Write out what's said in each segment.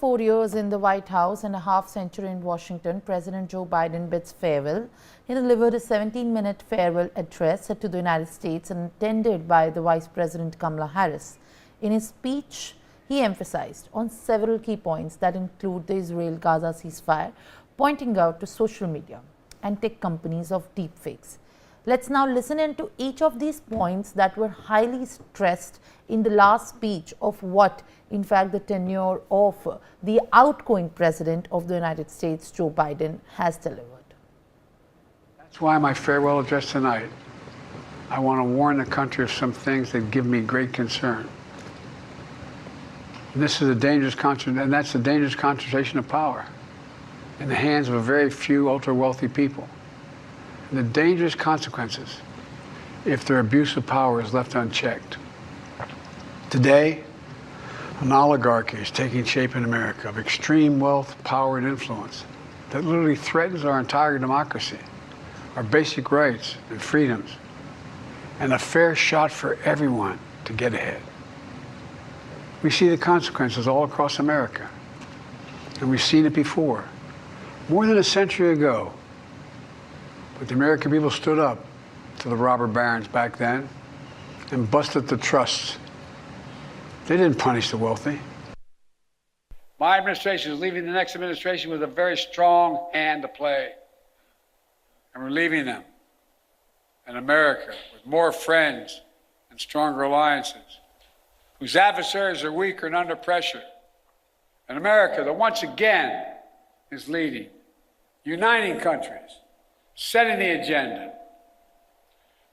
4 years in the White House and a half-century in Washington, President Joe Biden bids farewell. He delivered a 17-minute farewell address to the United States and attended by the Vice President Kamala Harris. In his speech, he emphasized on several key points that include the Israel-Gaza ceasefire, pointing out to social media and tech companies of deepfakes. Let's now listen into each of these points that were highly stressed in the last speech of what, in fact, the tenure of the outgoing President of the United States, Joe Biden, has delivered. That's why my farewell address tonight, I want to warn the country of some things that give me great concern. And this is a dangerous and that's a dangerous concentration of power in the hands of a very few ultra-wealthy people. And the dangerous consequences if their abuse of power is left unchecked. Today, an oligarchy is taking shape in America of extreme wealth, power, and influence that literally threatens our entire democracy, our basic rights and freedoms, and a fair shot for everyone to get ahead. We see the consequences all across America, and we've seen it before. More than a century ago, but the American people stood up to the robber barons back then and busted the trusts. They didn't punish the wealthy. My administration is leaving the next administration with a very strong hand to play. And we're leaving them in America with more friends and stronger alliances, whose adversaries are weaker and under pressure. An America that once again is leading, uniting countries, setting the agenda,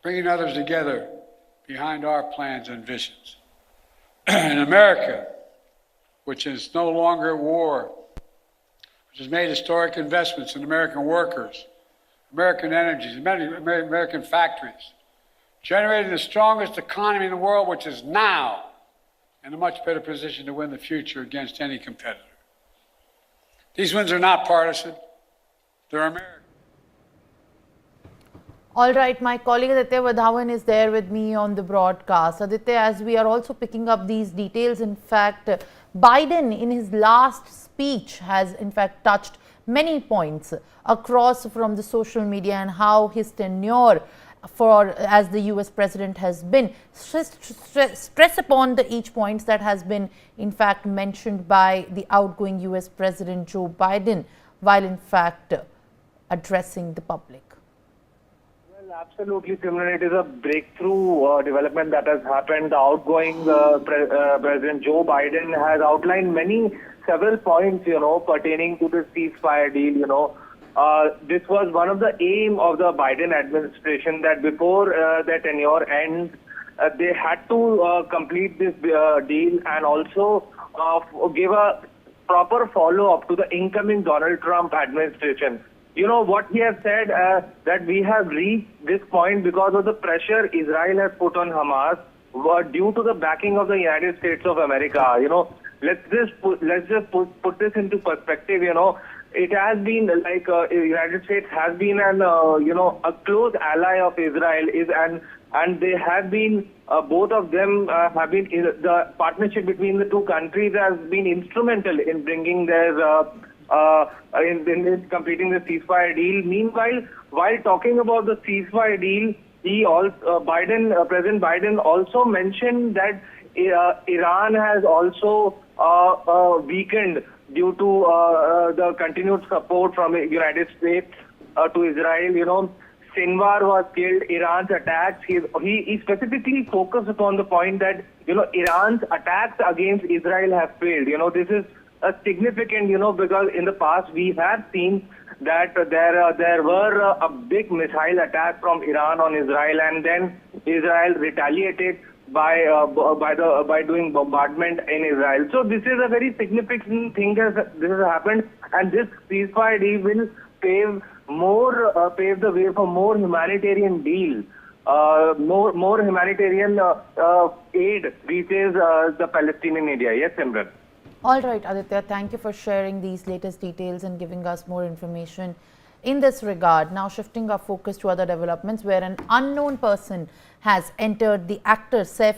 bringing others together behind our plans and visions. In America, which is no longer at war, which has made historic investments in American workers, American energies, American factories, generating the strongest economy in the world, which is now in a much better position to win the future against any competitor. These wins are not partisan, they're American. All right, my colleague Aditya Vadhavan is there with me on the broadcast. Aditya, as we are also picking up these details, in fact, Biden in his last speech has in fact touched many points across from the social media and how his tenure as the US President has been. Stress upon the each points that has been in fact mentioned by the outgoing US President Joe Biden while in fact addressing the public. Absolutely, Simran. It is a breakthrough development that has happened. The outgoing President Joe Biden has outlined several points, pertaining to the ceasefire deal. This was one of the aim of the Biden administration that before their tenure ends, they had to complete this deal and also give a proper follow-up to the incoming Donald Trump administration. What he has said, that we have reached this point because of the pressure Israel has put on Hamas due to the backing of the United States of America. Let's just put this into perspective. It has been like United States has been a close ally of Israel and they have been both of them have been the partnership between the two countries has been instrumental in bringing their in completing the ceasefire deal. Meanwhile, while talking about the ceasefire deal, President Biden also mentioned that Iran has also weakened due to the continued support from the United States to Israel. Sinwar was killed, Iran's attacks. He specifically focused upon the point that Iran's attacks against Israel have failed. This is significant, because in the past we have seen that there were a big missile attack from Iran on Israel, and then Israel retaliated by doing bombardment in Israel. So this is a very significant thing that this has happened, and this ceasefire deal will pave the way for more humanitarian deal. More humanitarian aid reaches the Palestinian area. Yes, Imran. All right, Aditya, thank you for sharing these latest details and giving us more information in this regard. Now shifting our focus to other developments where an unknown person has entered the actor Saif